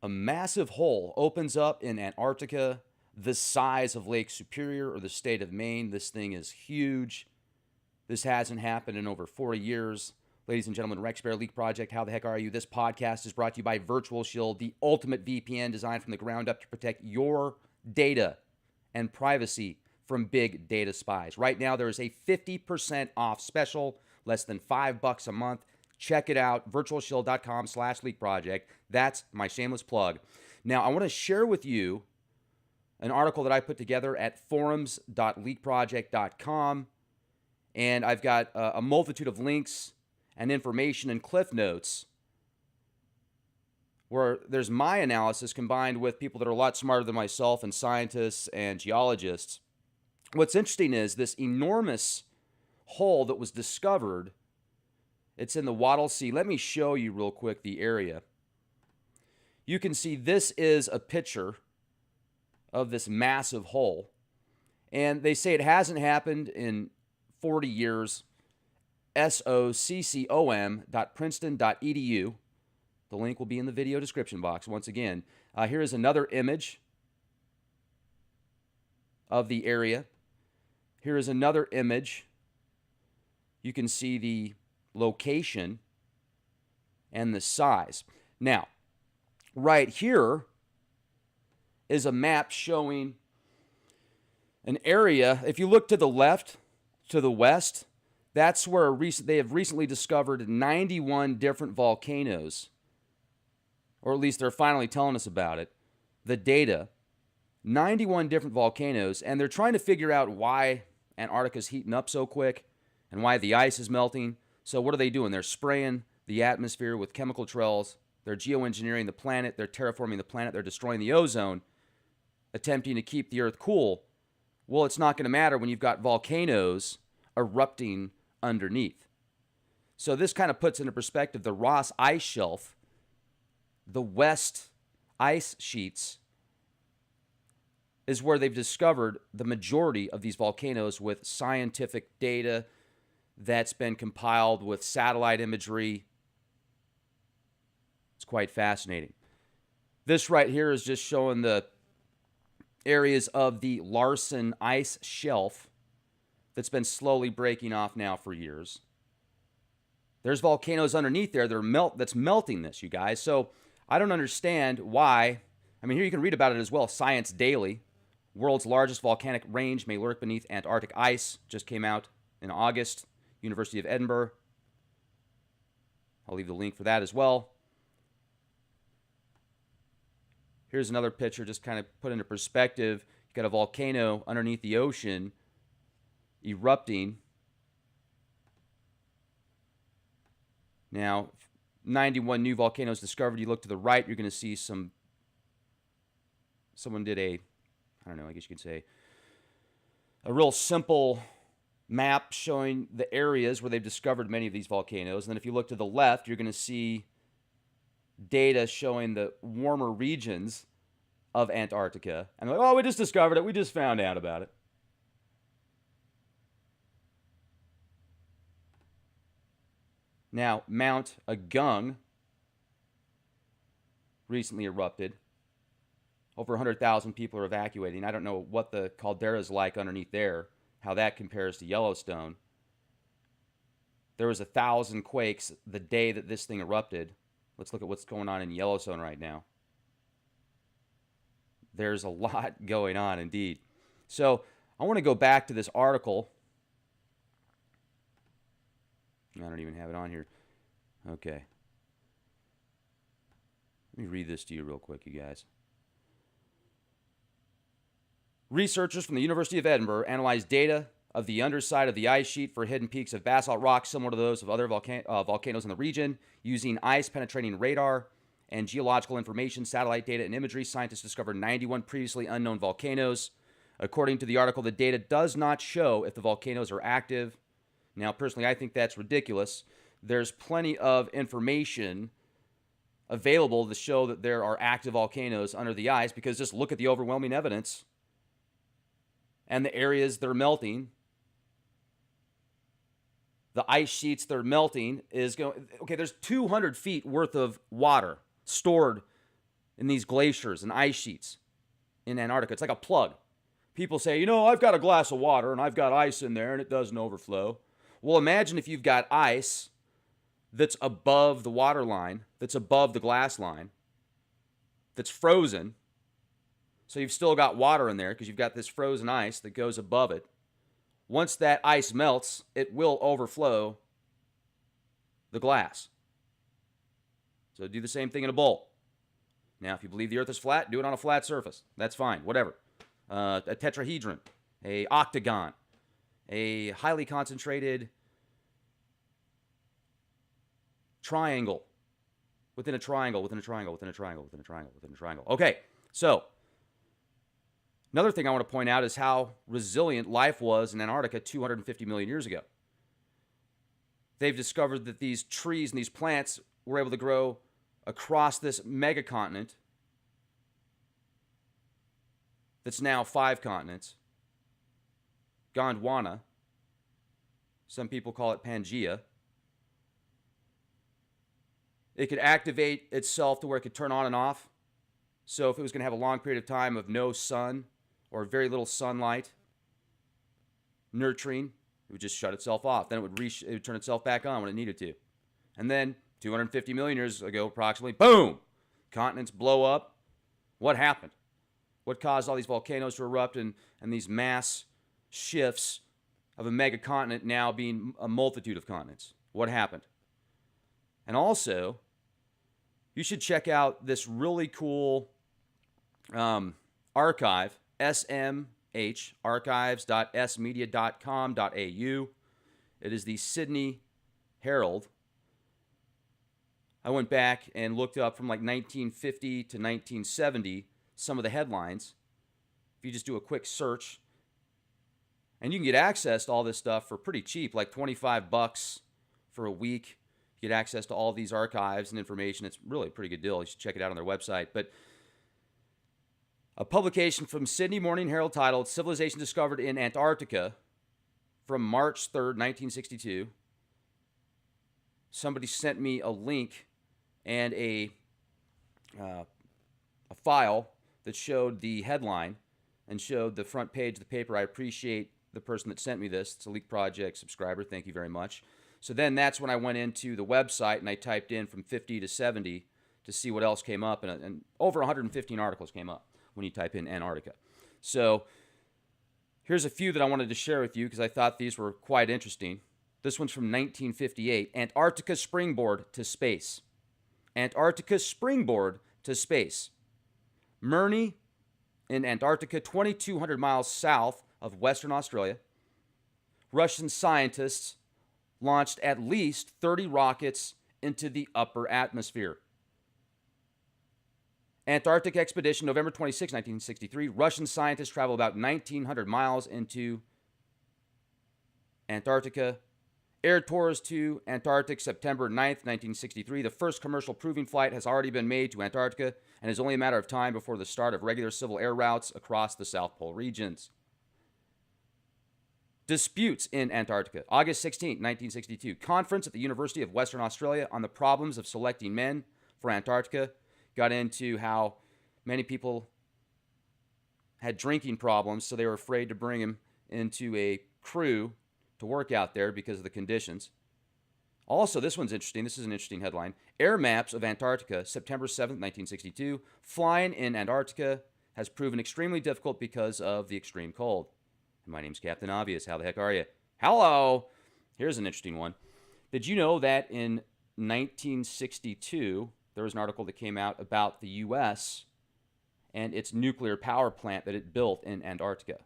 A massive hole opens up in Antarctica, the size of Lake Superior or the state of Maine. This thing is huge. This hasn't happened in over 40 years. Ladies and gentlemen, Rex Bear Leak Project, how the heck are you? This podcast is brought to you by Virtual Shield, the ultimate VPN designed from the ground up to protect your data and privacy from big data spies. Right now, there is a 50% off special, less than $5 a month. Check it out, virtualshield.com/leakproject. That's my shameless plug. Now, I want to share with you an article that I put together at forums.leakproject.com. And I've got a multitude of links and information and cliff notes where there's my analysis combined with people that are a lot smarter than myself and scientists and geologists. What's interesting is this enormous hole that was discovered. It's in the Wattle Sea. Let me show you real quick the area. You can see this is a picture of this massive hole. And they say it hasn't happened in 40 years. soccom.princeton.edu. The link will be in the video description box once again. Here is another image of the area. Here is another image. You can see the location and the size. Now, right here is a map showing an area. If you look to the left, to the west, that's where they have recently discovered 91 different volcanoes, or at least they're finally telling us about it. The data, 91 different volcanoes, and they're trying to figure out why Antarctica's heating up so quick and why the ice is melting. So what are they doing? They're spraying the atmosphere with chemical trails. They're geoengineering the planet. They're terraforming the planet. They're destroying the ozone, attempting to keep the Earth cool. Well, it's not going to matter when you've got volcanoes erupting underneath. So this kind of puts into perspective the Ross Ice Shelf, the west ice sheets, is where they've discovered the majority of these volcanoes with scientific data that's been compiled with satellite imagery. It's quite fascinating. This right here is just showing the areas of the Larsen Ice Shelf that's been slowly breaking off now for years. There's volcanoes underneath there that's melting this, you guys. So I don't understand why. I mean, here you can read about it as well. Science Daily. World's largest volcanic range may lurk beneath Antarctic ice. Just came out in August. University of Edinburgh. I'll leave the link for that as well. Here's another picture just kind of put into perspective. You've got a volcano underneath the ocean erupting. Now, 91 new volcanoes discovered. You look to the right, you're going to see someone did I don't know, I guess you could say, a real simple map showing the areas where they've discovered many of these volcanoes. And then if you look to the left, you're going to see data showing the warmer regions of Antarctica. And they're like, oh, we just discovered it. We just found out about it. Now, Mount Agung recently erupted. Over 100,000 people are evacuating. I don't know what the caldera is like underneath there, how that compares to Yellowstone. There was 1,000 quakes the day that this thing erupted. Let's look at what's going on in Yellowstone right now. There's a lot going on indeed. So I want to go back to this article. I don't even have it on here. Okay. Let me read this to you real quick, you guys. Researchers from the University of Edinburgh analyzed data of the underside of the ice sheet for hidden peaks of basalt rock similar to those of other volcanoes in the region. Using ice-penetrating radar and geological information, satellite data, and imagery, scientists discovered 91 previously unknown volcanoes. According to the article, the data does not show if the volcanoes are active. Now, personally, I think that's ridiculous. There's plenty of information available to show that there are active volcanoes under the ice, because just look at the overwhelming evidence and the areas that are melting. The ice sheets that are melting is going, okay, there's 200 feet worth of water stored in these glaciers and ice sheets in Antarctica. It's like a plug. People say, I've got a glass of water and I've got ice in there and it doesn't overflow. Well, imagine if you've got ice that's above the water line, that's above the glass line, that's frozen. So you've still got water in there because you've got this frozen ice that goes above it. Once that ice melts, it will overflow the glass. So do the same thing in a bowl. Now, if you believe the earth is flat, do it on a flat surface. That's fine, whatever. A tetrahedron, a octagon, a highly concentrated triangle, within a triangle, within a triangle, within a triangle, within a triangle, within a triangle. Okay, so another thing I want to point out is how resilient life was in Antarctica 250 million years ago. They've discovered that these trees and these plants were able to grow across this megacontinent that's now 5 continents. Gondwana. Some people call it Pangea. It could activate itself to where it could turn on and off. So if it was going to have a long period of time of no sun or very little sunlight, nurturing, it would just shut itself off. Then it would turn itself back on when it needed to. And then 250 million years ago, approximately, boom, continents blow up. What happened? What caused all these volcanoes to erupt and these mass shifts of a megacontinent now being a multitude of continents? What happened? And also, you should check out this really cool archive, SMH, archives.smedia.com.au. It is the Sydney Herald. I went back and looked up from like 1950 to 1970 some of the headlines. If you just do a quick search, and you can get access to all this stuff for pretty cheap, like $25 for a week. You get access to all these archives and information. It's really a pretty good deal. You should check it out on their website. But a publication from Sydney Morning Herald titled Civilization Discovered in Antarctica from March 3rd, 1962. Somebody sent me a link and a file that showed the headline and showed the front page of the paper. I appreciate the person that sent me this. It's a Leak Project subscriber. Thank you very much. So then that's when I went into the website and I typed in from 50 to 70 to see what else came up. And over 115 articles came up when you type in Antarctica. So here's a few that I wanted to share with you because I thought these were quite interesting. This one's from 1958. Antarctica springboard to space. Antarctica springboard to space. Murney in Antarctica, 2,200 miles south of Western Australia. Russian scientists launched at least 30 rockets into the upper atmosphere. Antarctic expedition, November 26, 1963. Russian scientists travel about 1,900 miles into Antarctica. Air tours to Antarctic, September 9th, 1963. The first commercial proving flight has already been made to Antarctica, and is only a matter of time before the start of regular civil air routes across the South Pole regions. Disputes in Antarctica, August 16, 1962. Conference at the University of Western Australia on the problems of selecting men for Antarctica. Got into how many people had drinking problems, so they were afraid to bring him into a crew to work out there because of the conditions. Also, this one's interesting. This is an interesting headline. Air maps of Antarctica, September 7th, 1962. Flying in Antarctica has proven extremely difficult because of the extreme cold. And my name's Captain Obvious. How the heck are you? Hello! Here's an interesting one. Did you know that in 1962, there was an article that came out about the U.S. and its nuclear power plant that it built in Antarctica?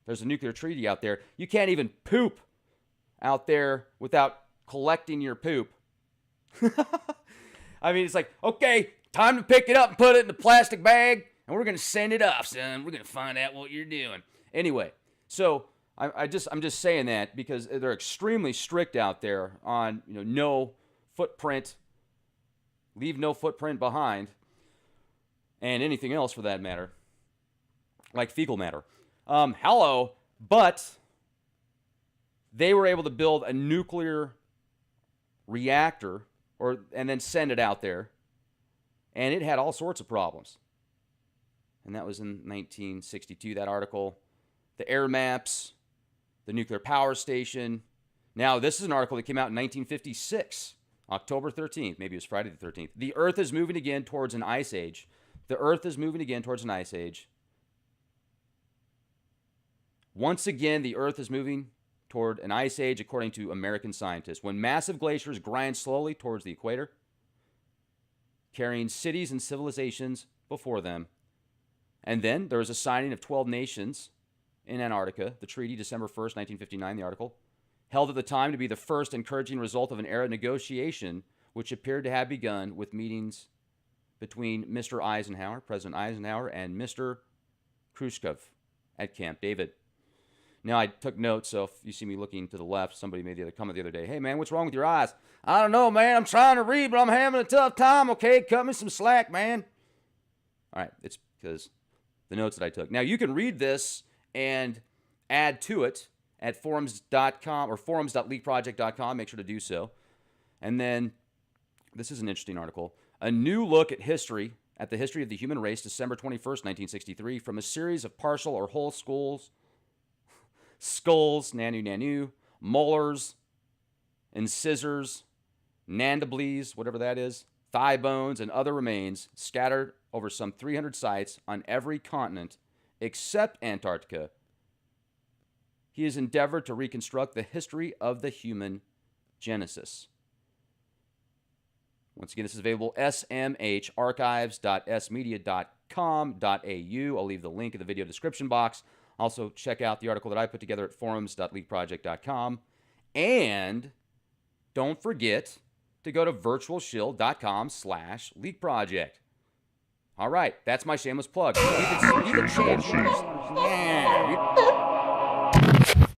There's a nuclear treaty out there. You can't even poop out there without collecting your poop. I mean, it's like, okay, time to pick it up and put it in the plastic bag, and we're going to send it off, son. We're going to find out what you're doing. Anyway, so I'm just saying that because they're extremely strict out there on, no footprint, leave no footprint behind, and anything else for that matter, like fecal matter. But they were able to build a nuclear reactor and then send it out there And it had all sorts of problems. And that was in 1962, that article. The air maps, the nuclear power station. Now, this is an article that came out in 1956, October 13th. Maybe it was Friday the 13th. The Earth is moving again towards an ice age. The Earth is moving again towards an ice age. Once again, the Earth is moving toward an ice age, according to American scientists, when massive glaciers grind slowly towards the equator, carrying cities and civilizations before them. And then there was a signing of 12 nations in Antarctica, the treaty, December 1st, 1959, the article, held at the time to be the first encouraging result of an era of negotiation which appeared to have begun with meetings between Mr. Eisenhower, President Eisenhower, and Mr. Khrushchev at Camp David. Now, I took notes, so if you see me looking to the left, somebody made the other comment the other day, hey, man, what's wrong with your eyes? I don't know, man. I'm trying to read, but I'm having a tough time, okay? Cut me some slack, man. All right, it's because the notes that I took. Now, you can read this and add to it at forums.com or forums.leakproject.com. Make sure to do so. And then, this is an interesting article. A new look at history, at the history of the human race, December 21st, 1963, from a series of partial or whole skulls, nanu, molars, incisors, mandibles, whatever that is, thigh bones, and other remains scattered over some 300 sites on every continent except Antarctica. He has endeavored to reconstruct the history of the human genesis. Once again, this is available smharchives.smedia.com.au. I'll leave the link in the video description box. Also, check out the article that I put together at forums.leakproject.com. And don't forget to go to virtualshield.com/leakproject. All right, that's my shameless plug. You can change.